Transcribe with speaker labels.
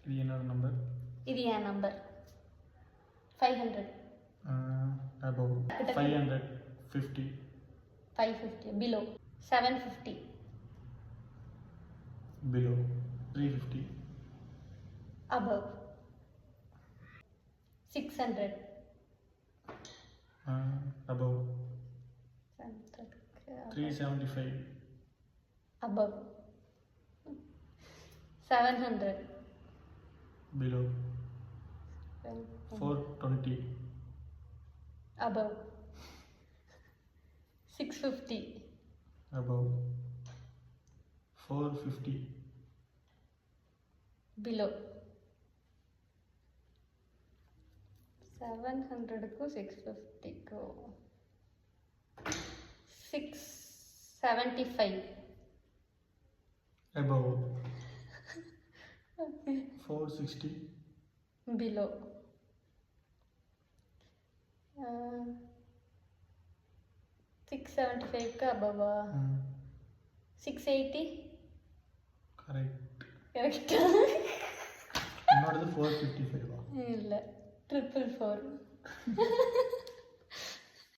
Speaker 1: இது என்னோட நம்பர்.
Speaker 2: இது என் number. 500.
Speaker 1: Above 550.
Speaker 2: 550. Below 750.
Speaker 1: Below 350.
Speaker 2: Above 600.
Speaker 1: Above 375.
Speaker 2: Above 700.
Speaker 1: Below 420.
Speaker 2: Above 650.
Speaker 1: Above 450.
Speaker 2: Below 700 को 650 को 675.
Speaker 1: Above 460.
Speaker 2: Below 675 का above 680.
Speaker 1: Correct.
Speaker 2: Correct.
Speaker 1: என்னோடது 455.
Speaker 2: இல்ல 444.